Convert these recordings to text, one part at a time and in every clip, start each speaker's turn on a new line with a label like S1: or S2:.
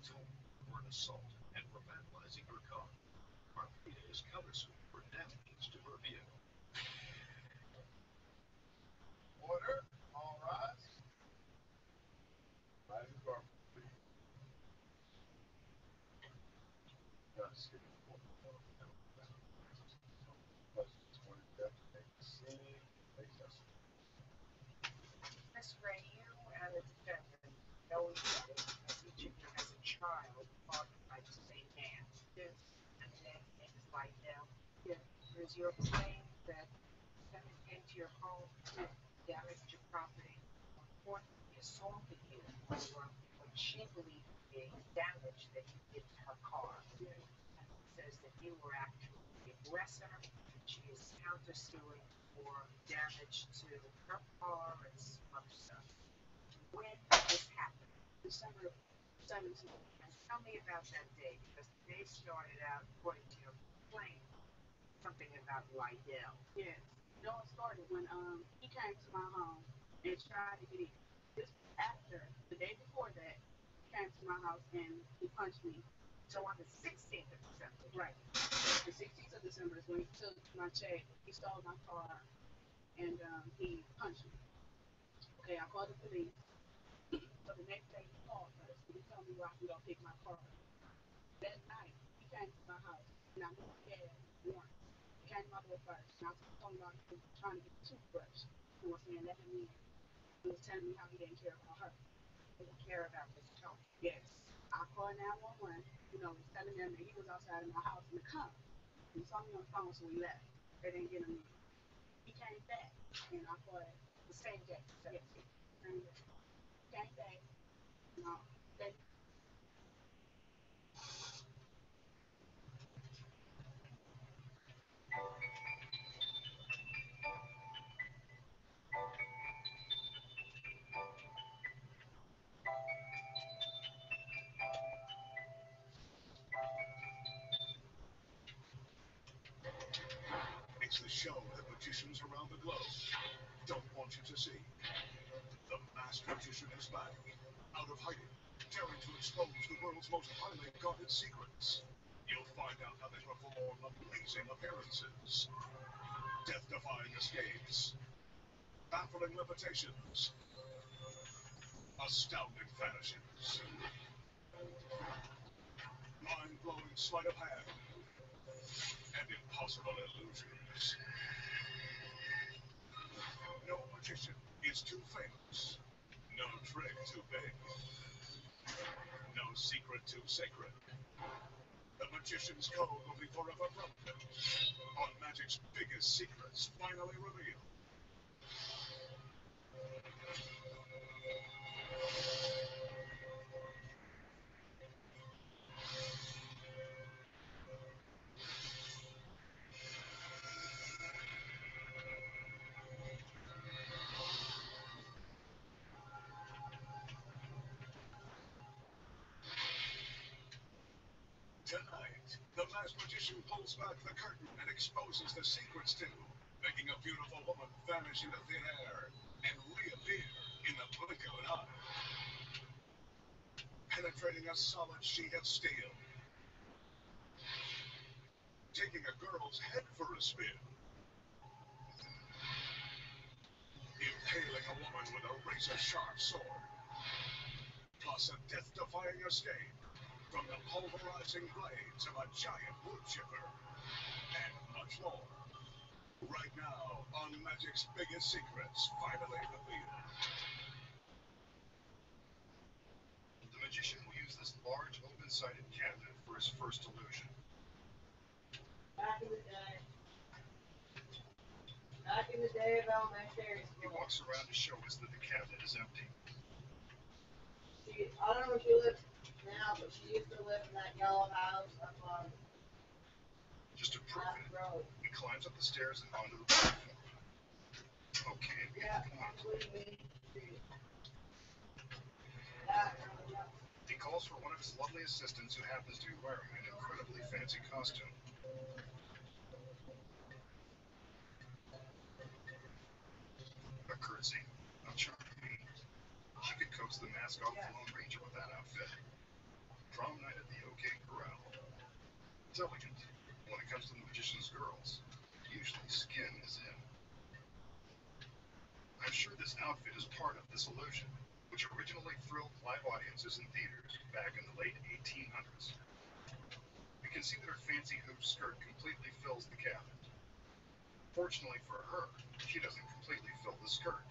S1: toll for an assault and for vandalizing her car. Margarita is countersued for damages to her vehicle.
S2: Order, all rise. Rise in car, please. Yes, give me one.
S3: Miss Ray, you and the defendant know each other because each of you as a child fathered by the same man.
S4: Yes.
S3: And the man's name is Lydell.
S4: Yes.
S3: It is your claim that the defendant came to your home, damaged your property, importantly assaulted you over what she believed to be damage that you did to her car.
S4: Yes.
S3: And says that you were actually the aggressor, and she is countersuing for damage to her car and some other stuff. When did this happen?
S4: December 17th.
S3: And tell me about that day, because the day started out, according to your complaint, something about Lydell.
S4: Yes. It all started when he came to my home and tried to get in. This after the day before that, he came to my house and he punched me.
S3: So on the 16th of December.
S4: Right. The 16th of December is when he took my check. He stole my car and he punched me. Okay, I called the police. So the next day he called first. He told me where I can go pick my car up. That night he came to my house and I moved the gas once. He came to my door first and I was talking about he was trying to get a toothbrush. He was saying let him in. He was telling me how he didn't care about her.
S3: Didn't care about Miss Tony.
S4: Yes. I called 911, was telling them that he was outside of my house in the car. He saw me on the phone, so we left. They didn't get him in. He came back, and I called
S3: The same day,
S4: yes,
S3: 17th.
S4: same day. He came back, they
S1: It's the show that magicians around the globe don't want you to see. The masked magician is back, out of hiding, daring to expose the world's most highly guarded secrets. You'll find out how they perform amazing appearances, death-defying escapes, baffling levitations, astounding vanishes, mind-blowing sleight of hand, and impossible illusions. No magician is too famous, no trick too big, no secret too sacred. The magician's code will be forever broken on magic's biggest secrets finally revealed. Tonight, the masked magician pulls back the curtain and exposes the secrets to, making a beautiful woman vanish into thin air and reappear in the blink of an eye. Penetrating a solid sheet of steel. Taking a girl's head for a spin. Impaling a woman with a razor-sharp sword. Plus a death-defying escape from the pulverizing blades of a giant wood chipper. And much more. Right now, on Magic's biggest secrets, finally revealed. The magician will use this large, open-sided cabinet for his first illusion.
S5: Back in the day of elementary
S1: He
S5: school.
S1: walks around to show us that the cabinet is empty.
S5: I don't know where she lives now, but she used to live in that yellow house up on
S1: Just to prove
S5: Last
S1: it,
S5: Road.
S1: he climbs up the stairs and onto the platform. Okay,
S5: Yeah,
S1: come on.
S5: including me. Yeah,
S1: He calls for one of his lovely assistants who happens to be wearing an incredibly fancy costume. A curtsy. How charming. She could coax the mask off the Lone Ranger with that outfit. prom night at the OK Corral. Delicate when it comes to the magician's girls. Usually skin is in. I'm sure this outfit is part of this illusion, which originally thrilled live audiences in theaters back in the late 1800s. You can see that her fancy hoop skirt completely fills the cabinet. Fortunately for her, she doesn't completely fill the skirt.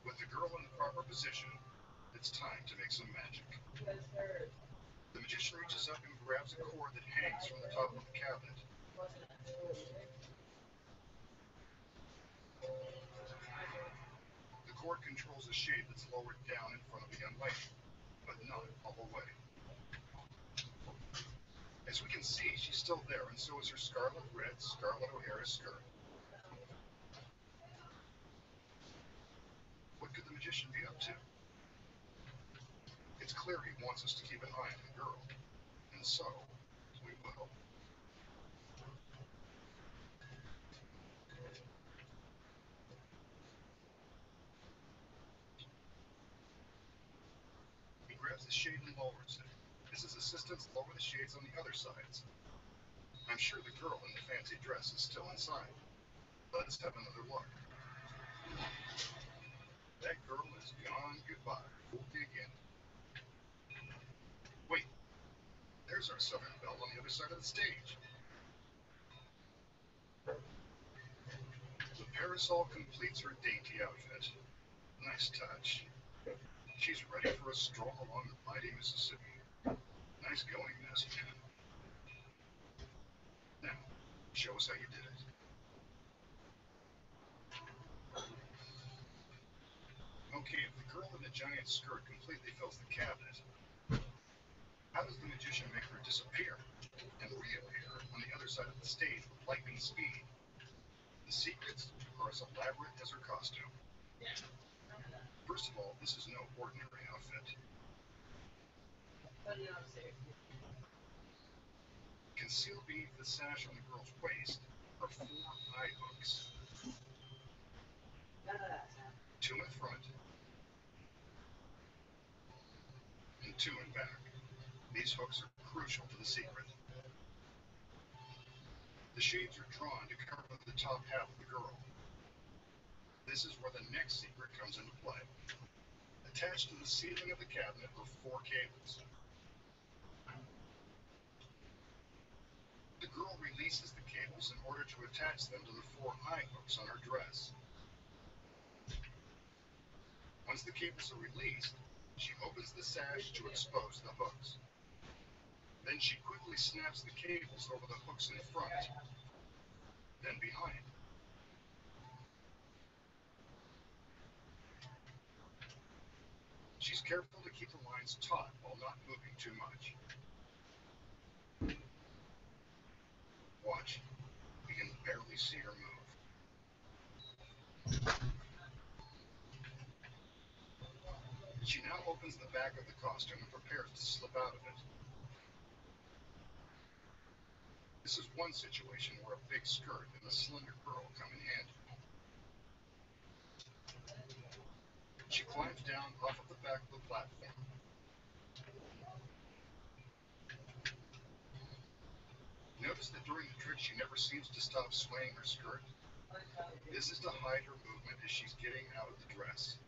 S1: With the girl in the proper position, it's time to make some magic. The magician reaches up and grabs a cord that hangs from the top of the cabinet. The cord controls a shade that's lowered down in front of the young lady, but not all the way. As we can see, she's still there, and so is her scarlet red Scarlett O'Hara skirt. What could the magician be up to? It's clear he wants us to keep an eye on the girl, and so we will. He grabs the shade and lowers it, as his assistants lower the shades on the other sides. I'm sure the girl in the fancy dress is still inside. Let's have another look. That girl is gone goodbye. We'll dig in. Wait, there's our Southern Belle on the other side of the stage. The parasol completes her dainty outfit. Nice touch. She's ready for a stroll along the mighty Mississippi. Nice going, Miss. Now, show us how you did it. Okay, if the girl in the giant skirt completely fills the cabinet, how does the magician make her disappear and reappear on the other side of the stage with lightning speed? The secrets are as elaborate as her costume. First of all, this is no ordinary outfit. Concealed beneath the sash on the girl's waist are 4 eye hooks. 2 in front and 2 in back. These hooks are crucial to the secret. The shades are drawn to cover the top half of the girl. This is where the next secret comes into play. Attached to the ceiling of the cabinet are 4 cables. The girl releases the cables in order to attach them to the 4 eye hooks on her dress. Once the cables are released, she opens the sash to expose the hooks. Then she quickly snaps the cables over the hooks in front, then behind. She's careful to keep the lines taut while not moving too much. Watch. We can barely see her move. She now opens the back of the costume and prepares to slip out of it. This is one situation where a big skirt and a slender girl come in handy. She climbs down off of the back of the platform. Notice that during the trick she never seems to stop swaying her skirt. This is to hide her movement as she's getting out of the dress.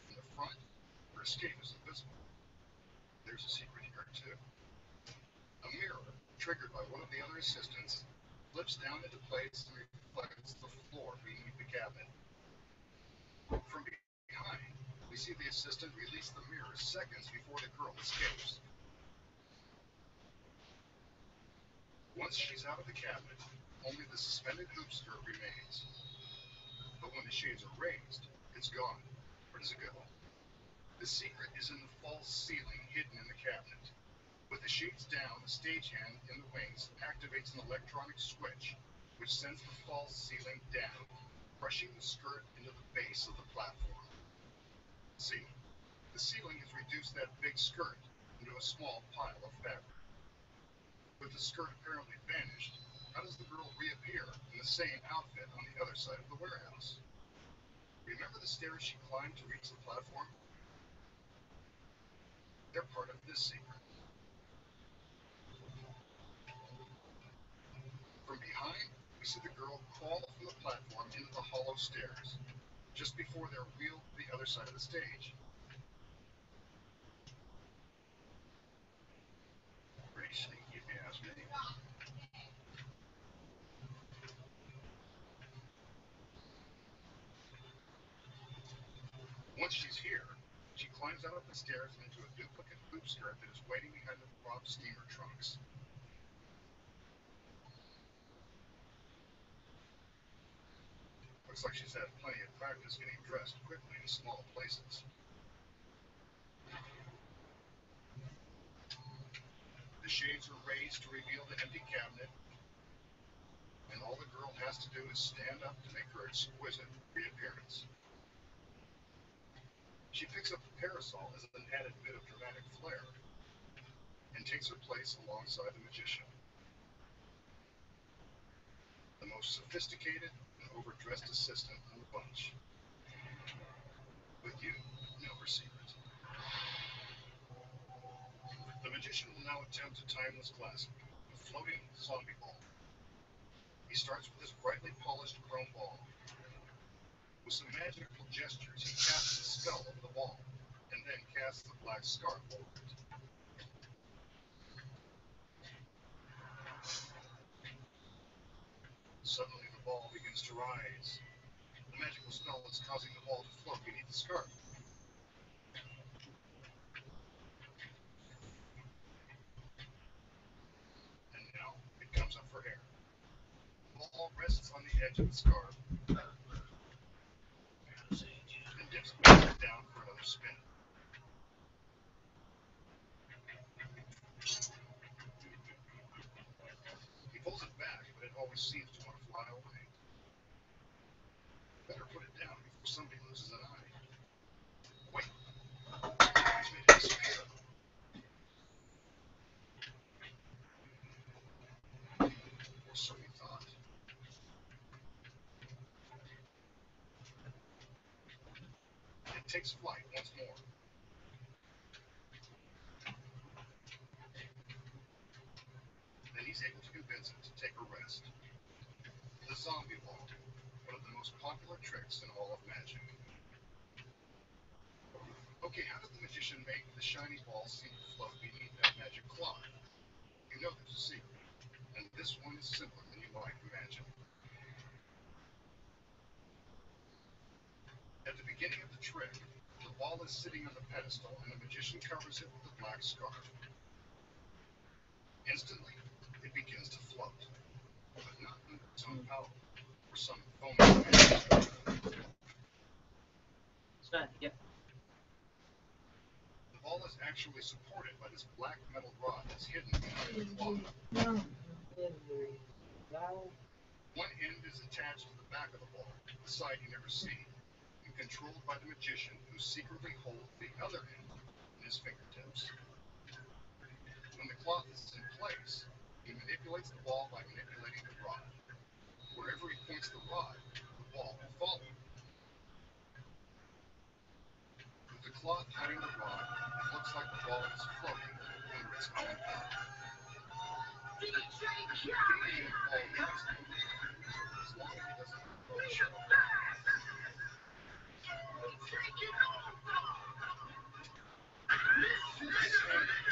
S1: In the front, her escape is invisible. There's a secret here too. A mirror, triggered by one of the other assistants, flips down into place and reflects the floor beneath the cabinet. From behind, we see the assistant release the mirror seconds before the girl escapes. Once she's out of the cabinet, only the suspended hoop skirt remains. But when the shades are raised, it's gone. Where does it go? The secret is in the false ceiling hidden in the cabinet. With the shades down, the stagehand in the wings activates an electronic switch, which sends the false ceiling down, crushing the skirt into the base of the platform. See? The ceiling has reduced that big skirt into a small pile of fabric. With the skirt apparently vanished, how does the girl reappear in the same outfit on the other side of the warehouse? Remember the stairs she climbed to reach the platform? They're part of this secret. From behind, we see the girl crawl from the platform into the hollow stairs, just before they're wheeled to the other side of the stage. Pretty sneaky, if you ask me. Once she's here, she climbs out of the stairs and into a duplicate hoop skirt that is waiting behind the prop steamer trunks. Looks like she's had plenty of practice getting dressed quickly in small places. The shades are raised to reveal the empty cabinet, and all the girl has to do is stand up to make her exquisite reappearance. She picks up the parasol as an added bit of dramatic flair, and takes her place alongside the magician. The most sophisticated and overdressed assistant in the bunch. With you, know her secret. The magician will now attempt a timeless classic, a floating zombie ball. He starts with his brightly polished chrome ball. With some magical gestures, he casts a spell over the ball, and then casts the black scarf over it. Suddenly, the ball begins to rise. The magical spell is causing the ball to float beneath the scarf. And now, it comes up for air. The ball rests on the edge of the scarf, and dips back down for another spin. He pulls it back, but it always seems to want to fly away. Better put it down before somebody loses an eye. Wait, he's made it disappear. Or so he thought. It takes flight once more. Then he's able to convince it to take a rest. The zombie ball, one of the most popular tricks in all of magic. Okay, how did the magician make the shiny ball seem to float beneath that magic cloth? You know there's a secret, and this one is simpler than you might imagine. At the beginning of the trick, the ball is sitting on the pedestal, and the magician covers it with a black scarf. Instantly, it begins to float, but not under its own power, or some foaming magic.
S6: Yep.
S1: The ball is actually supported by this black metal rod that's hidden behind the cloth. One end is attached to the back of the ball, the side you never see, and controlled by the magician who secretly holds the other end in his fingertips. When the cloth is in place, he manipulates the ball by manipulating the rod. Wherever he points the rod, the ball will follow. With the cloth hiding the rod, it looks like the ball is floating under its own power. As long as he doesn't throw the show.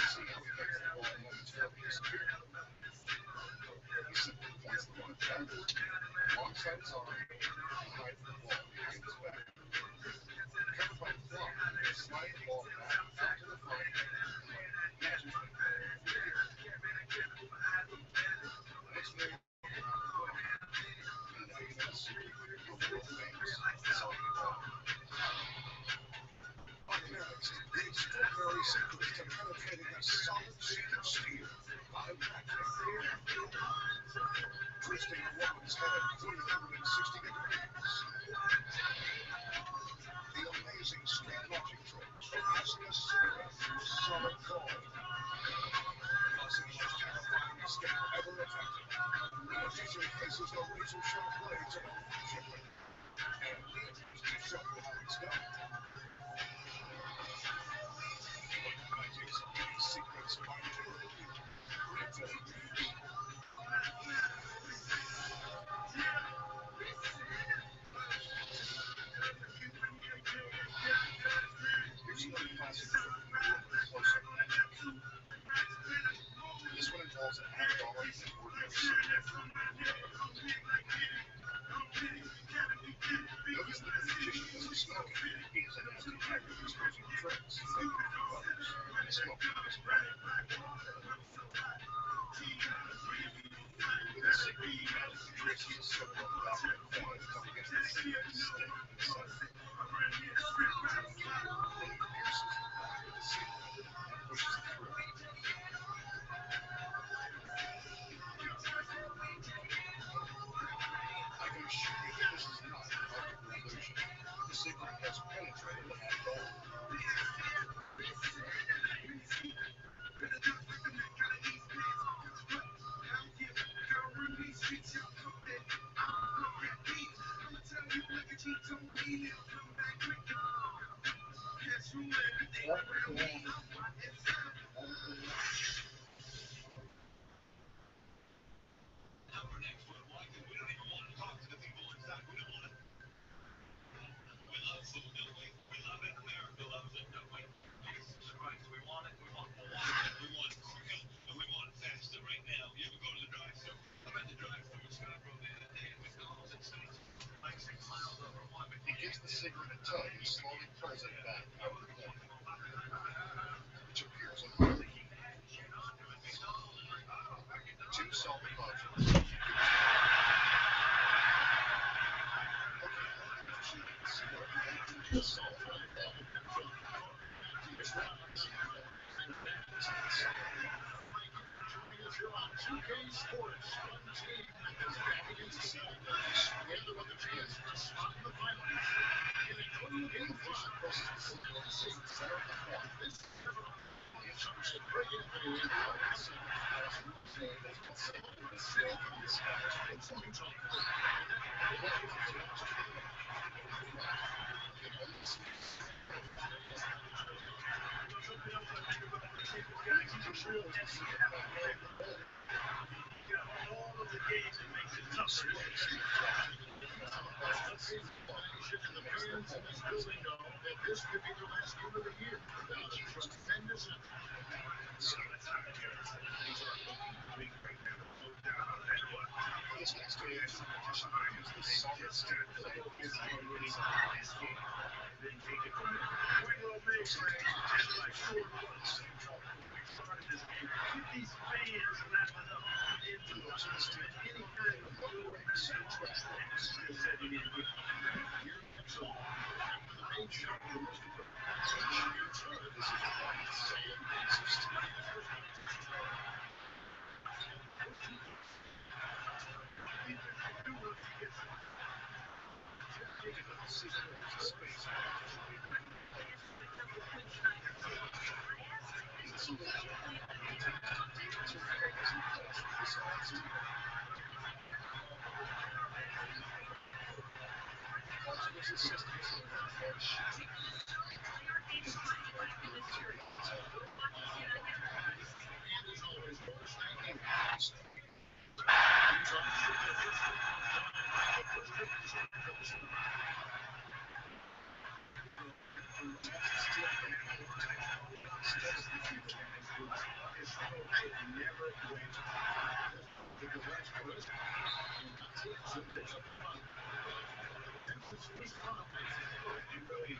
S1: See how he makes the ball momentarily disappear. He simply points the rod backwards, alongside his arm, and hides the ball behind his back. Covered by the cloth, he slides the ball back out to the front, and magically reappears. Once more, around the way, and now you know the secret of the world famous zombie ball.
S2: Up next, the extraordinary secret to penetrating a solid sheet of steel by magic. Twisting a woman's head 360 degrees. The amazing street magic tricks from Estes Cigarette to solid gold. Plus the most terrifying escape ever attempted. The magician faces the razor-sharp blades of a magician. and leaders to show you how it's done. Organizing some big secrets by the world. Crypto. Here's another classic trick from the world of close-up magic. This one involves an $1 and ordinary cigarette. Notice that the magician doesn't smoke. He is an nasty hack of exposing tricks that will help others. And smoking is bad. With a cigarette, the magic of tricks is a circle of dominant form come against the cigarette stick inside of it. Then he pierces the back of the cigarette and pushes it through. I can assure you that this is not an optical illusion. The cigarette has penetrated the $1. He gives the cigarette a tug and slowly pulls it back out of the corner, which appears unwieldy. Two solid modules. Okay, now the magician made the cigarette back into a solid $1. He tried the cigarette. This next area is the magician uses the solid steel plate as the inside of his game.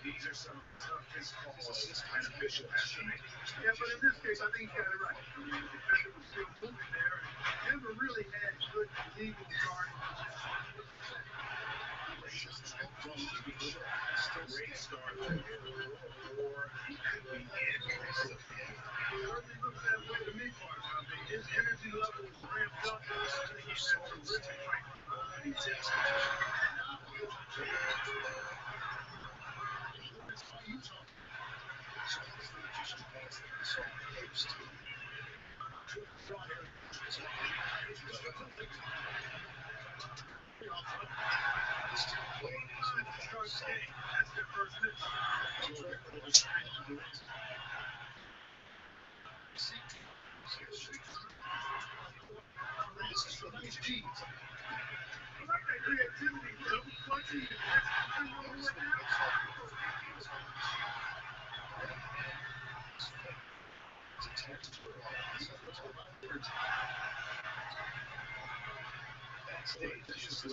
S2: These are some toughest calls an official has to make.
S6: Yeah, but in this case, I think he got it right. I mean, the defender was still moving there and never really had good legal guard.
S2: Great start or he could be in.
S6: Certainly looks that way to me, Parker. I mean, his energy level is ramped up. I think he's had a terrific fight. And he takes
S2: still playing his
S6: Five to start the game. That's their first miss.
S2: This is from his G's.
S6: I like that creativity, double clutching.
S2: Backstage, this is the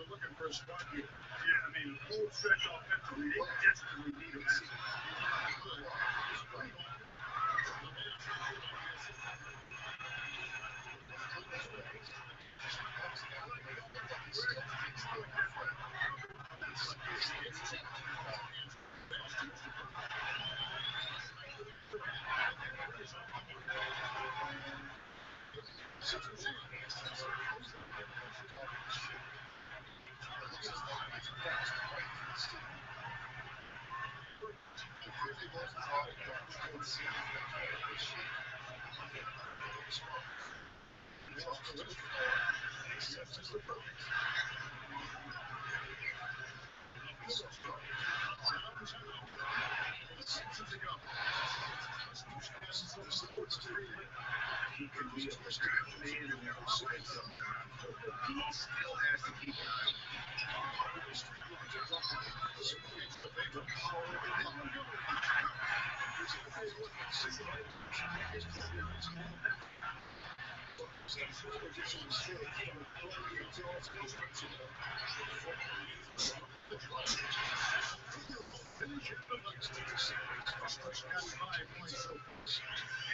S2: looking for a spot here.
S6: Yeah, I mean, a full stretch offensively, they desperately need a match. He can be a good man in their offense sometimes, but he still has to keep an eye on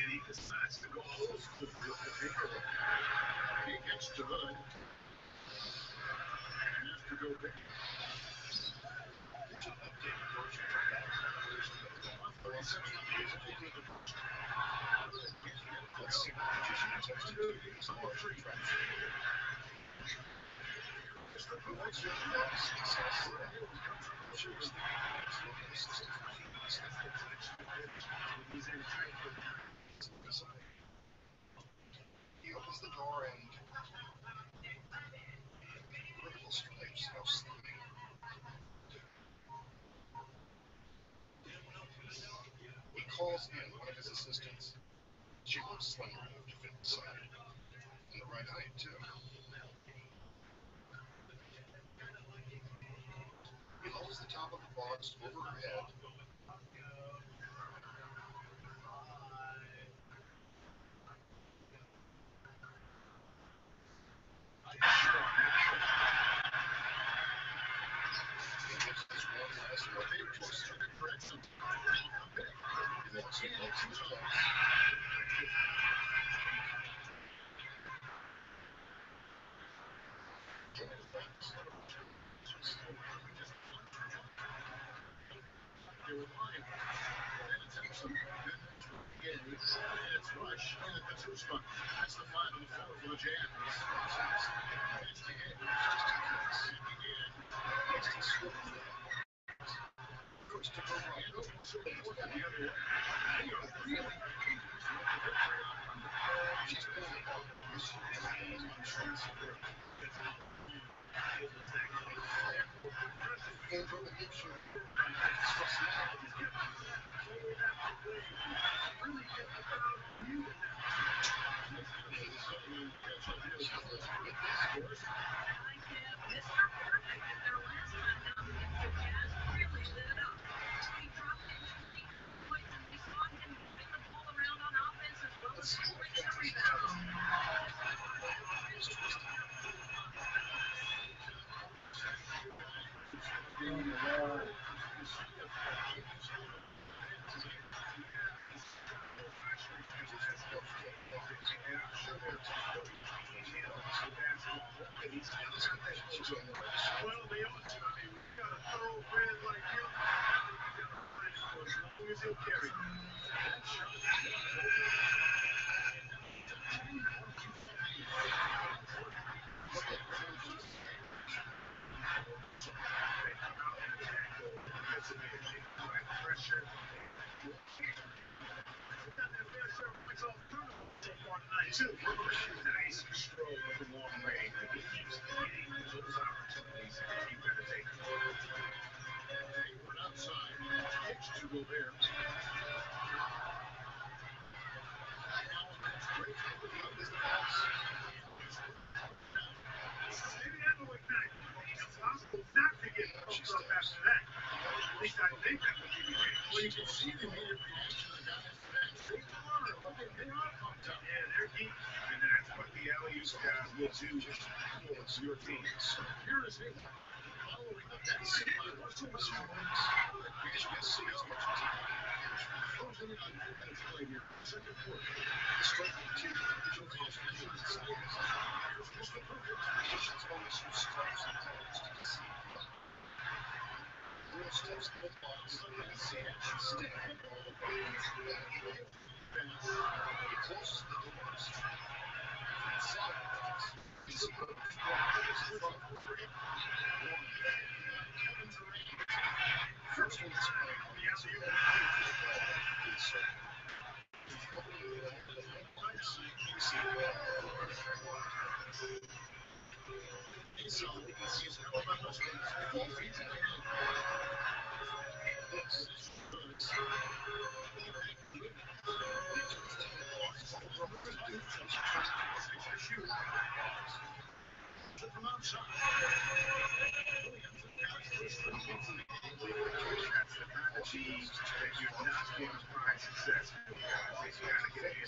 S6: and he decides to go old school with the bigger.
S2: He gets to run. Has to go big. Let's see what magician attempts to do. He's on more free track. He opens the door and vertical stripes now slipping. He calls in one of his assistants. She looks slender enough to fit inside. And the right height, too. He holds the top of the box over her head. He gives this one last look to a certain direction. And then he looks his clothes. Janet thanks. They were lying. Then attempts them. Then again, it's Rush in at the two spot. That's the 5 and the 4 for the Jam. It's the end. Next to Swift. First to go right. So they work the other way. They are really she's pulling out. And from the picture,
S6: Well, they ought to. I mean, when you got a thoroughbred like him, you got to find him for as long as he'll carry you. Two, nice stroke from long range. He keeps getting those opportunities to keep hesitating.
S2: Hayward outside. Pitch to Gobert.
S6: Maybe that will ignite. It's impossible not to get pumped up after that. At least I think that would be the case.
S2: Well, you can see the immediate reaction of the guys. They are pumped up.
S6: Yeah, they're deep. And that's what the LU guys will do towards your teams.
S2: Here is Hayward. Following up that seat by Russell Westbrook. Closing in on 2 minutes played here. Second quarter.
S1: The strength of the team individual contributions is something
S2: Here's Mr. Perfect.
S1: Conditions always use steps and techniques to deceive the other. Real steps in the box and the sand should stay in all the buttons and manage. He closes the doors. Inside is a good front for him.
S2: Kevin Durant.
S1: First one is playing on the LU is he's coming in the headlights. You see
S2: So he can see his elementals. 4 feet in the hand.
S1: this.
S2: From outside. Williams advances for Kinsey.
S6: That's the kind of team that you're not going to find success with, guys. They got to get in.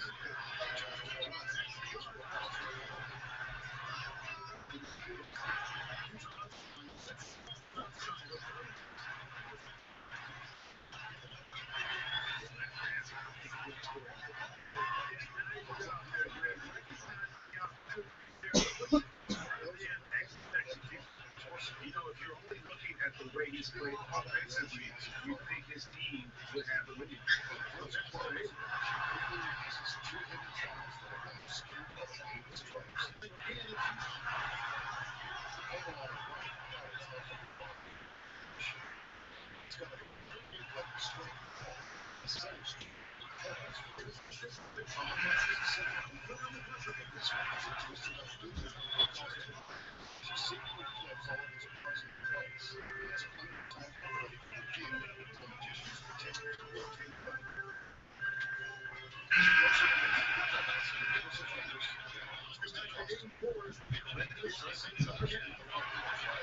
S6: You know, if you're only looking at the way he's played offensively, you think his team would have the lead.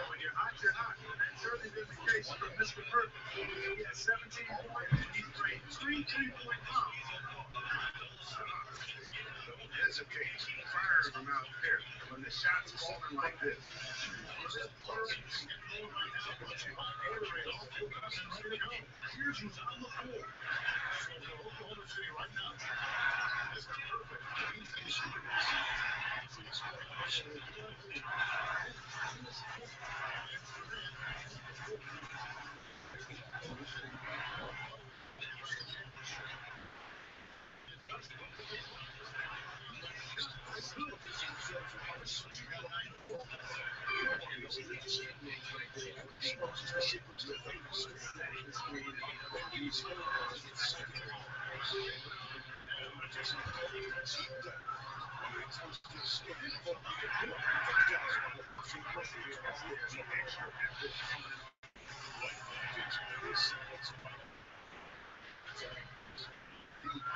S6: When you're hot, you're hot. And certainly been the case for Mr. Burton. He has 17 points. He's played 3 3-point bombs. Hesitate, fire them out there when the shots are falling like this. Here's who's on the floor.
S2: Oklahoma City right now. It's perfect.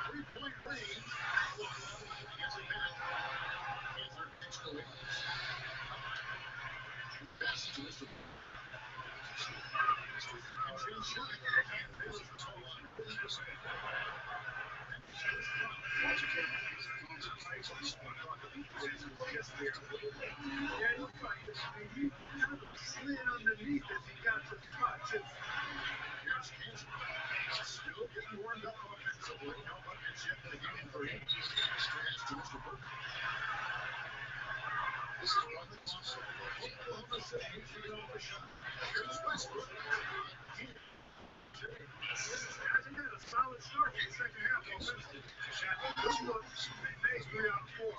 S2: Three-point lead. Pass to Mr.
S6: Slid underneath as he got to touch it.
S2: Here's Kansas. Still getting warmed up offensively. No buckets yet in the game for him. Pass to Mr. Burke. This is one that's also Oklahoma City needs to get off a shot. Here's Westbrook.
S6: Hasn't had a solid start in the second half offensively. Good looks. They made 3 out of 4.